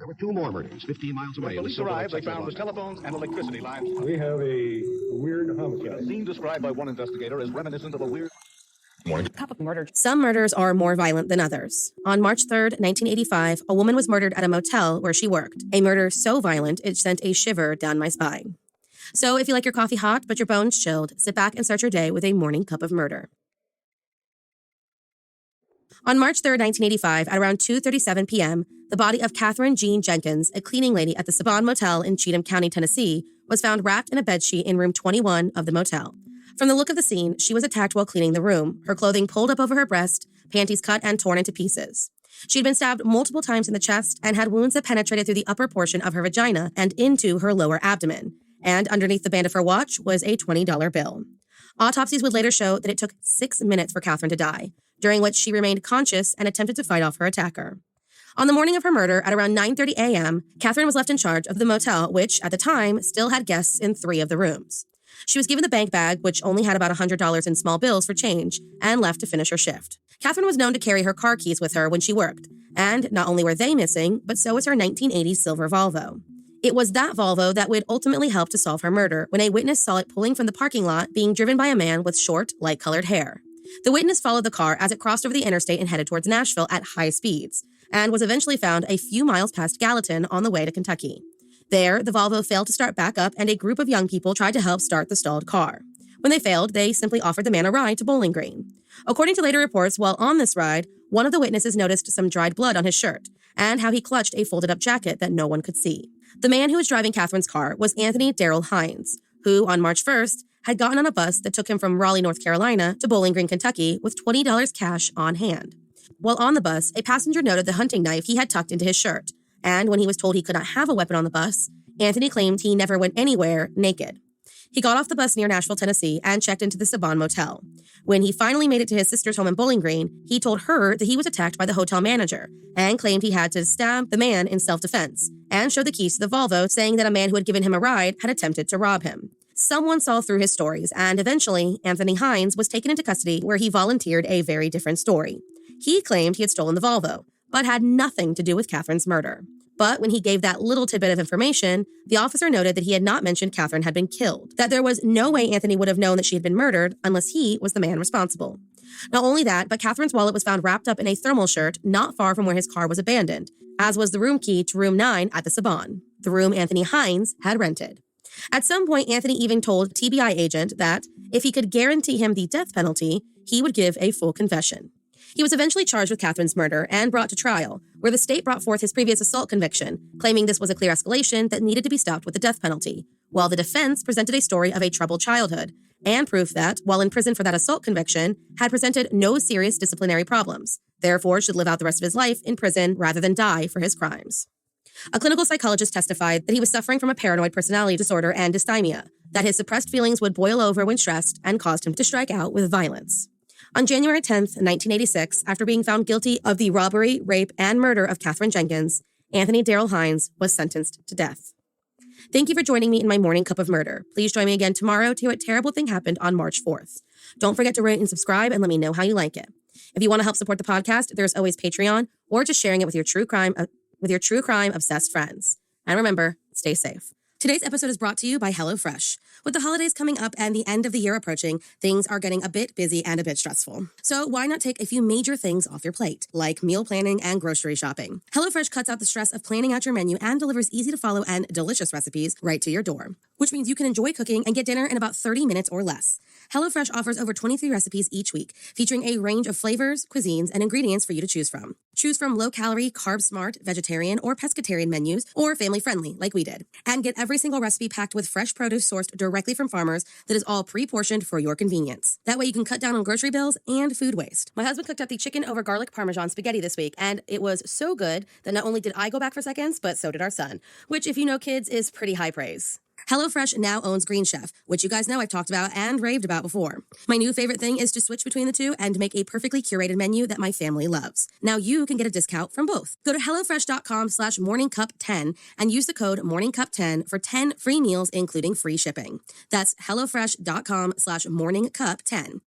There were 2 more murders 15 miles away. When police arrived, they found was telephones and electricity lines. We have a weird homicide. A scene described by one investigator as reminiscent of a weird... Some murders are more violent than others. On March 3rd, 1985, a woman was murdered at a motel where she worked. A murder so violent, it sent a shiver down my spine. So if you like your coffee hot but your bones chilled, sit back and start your day with a morning cup of murder. On March 3rd, 1985, at around 2:37 p.m., the body of Catherine Jean Jenkins, a cleaning lady at the Saban Motel in Cheatham County, Tennessee, was found wrapped in a bedsheet in room 21 of the motel. From the look of the scene, she was attacked while cleaning the room, her clothing pulled up over her breast, panties cut and torn into pieces. She had been stabbed multiple times in the chest and had wounds that penetrated through the upper portion of her vagina and into her lower abdomen. And underneath the band of her watch was a $20 bill. Autopsies would later show that it took 6 minutes for Catherine to die, during which she remained conscious and attempted to fight off her attacker. On the morning of her murder, at around 9:30 a.m., Catherine was left in charge of the motel, which, at the time, still had guests in 3 of the rooms. She was given the bank bag, which only had about $100 in small bills for change, and left to finish her shift. Catherine was known to carry her car keys with her when she worked, and not only were they missing, but so was her 1980 silver Volvo. It was that Volvo that would ultimately help to solve her murder when a witness saw it pulling from the parking lot being driven by a man with short, light-colored hair. The witness followed the car as it crossed over the interstate and headed towards Nashville at high speeds, and was eventually found a few miles past Gallatin on the way to Kentucky. There, the Volvo failed to start back up and a group of young people tried to help start the stalled car. When they failed, they simply offered the man a ride to Bowling Green. According to later reports, while on this ride, one of the witnesses noticed some dried blood on his shirt, and how he clutched a folded-up jacket that no one could see. The man who was driving Catherine's car was Anthony Darrell Hines, who, on March 1st, had gotten on a bus that took him from Raleigh, North Carolina to Bowling Green, Kentucky, with $20 cash on hand. While on the bus, a passenger noted the hunting knife he had tucked into his shirt, and when he was told he could not have a weapon on the bus, Anthony claimed he never went anywhere naked. He got off the bus near Nashville, Tennessee, and checked into the Saban Motel. When he finally made it to his sister's home in Bowling Green, he told her that he was attacked by the hotel manager and claimed he had to stab the man in self-defense and showed the keys to the Volvo, saying that a man who had given him a ride had attempted to rob him. Someone saw through his stories, and eventually, Anthony Hines was taken into custody where he volunteered a very different story. He claimed he had stolen the Volvo, but had nothing to do with Catherine's murder. But when he gave that little tidbit of information, the officer noted that he had not mentioned Catherine had been killed, that there was no way Anthony would have known that she had been murdered unless he was the man responsible. Not only that, but Catherine's wallet was found wrapped up in a thermal shirt not far from where his car was abandoned, as was the room key to room 9 at the Saban, the room Anthony Hines had rented. At some point, Anthony even told TBI agent that if he could guarantee him the death penalty, he would give a full confession. He was eventually charged with Catherine's murder and brought to trial, where the state brought forth his previous assault conviction, claiming this was a clear escalation that needed to be stopped with the death penalty, while the defense presented a story of a troubled childhood and proof that, while in prison for that assault conviction, had presented no serious disciplinary problems, therefore should live out the rest of his life in prison rather than die for his crimes. A clinical psychologist testified that he was suffering from a paranoid personality disorder and dysthymia, that his suppressed feelings would boil over when stressed and caused him to strike out with violence. On January 10th, 1986, after being found guilty of the robbery, rape, and murder of Catherine Jenkins, Anthony Darrell Hines was sentenced to death. Thank you for joining me in my morning cup of murder. Please join me again tomorrow to hear what terrible thing happened on March 4th. Don't forget to rate and subscribe and let me know how you like it. If you want to help support the podcast, there's always Patreon or just sharing it with your true crime obsessed friends. And remember, stay safe. Today's episode is brought to you by HelloFresh. With the holidays coming up and the end of the year approaching, things are getting a bit busy and a bit stressful. So why not take a few major things off your plate, like meal planning and grocery shopping? HelloFresh cuts out the stress of planning out your menu and delivers easy-to-follow and delicious recipes right to your door, which means you can enjoy cooking and get dinner in about 30 minutes or less. HelloFresh offers over 23 recipes each week, featuring a range of flavors, cuisines, and ingredients for you to choose from. Choose from low-calorie, carb-smart, vegetarian, or pescatarian menus, or family-friendly, like we did. And get every single recipe packed with fresh produce sourced directly from farmers that is all pre-portioned for your convenience. That way you can cut down on grocery bills and food waste. My husband cooked up the chicken over garlic parmesan spaghetti this week, and it was so good that not only did I go back for seconds, but so did our son, which, if you know kids, is pretty high praise. HelloFresh now owns Green Chef, which you guys know I've talked about and raved about before. My new favorite thing is to switch between the two and make a perfectly curated menu that my family loves. Now you can get a discount from both. Go to HelloFresh.com/morningcup10 and use the code morningcup10 for 10 free meals, including free shipping. That's HelloFresh.com/morningcup10.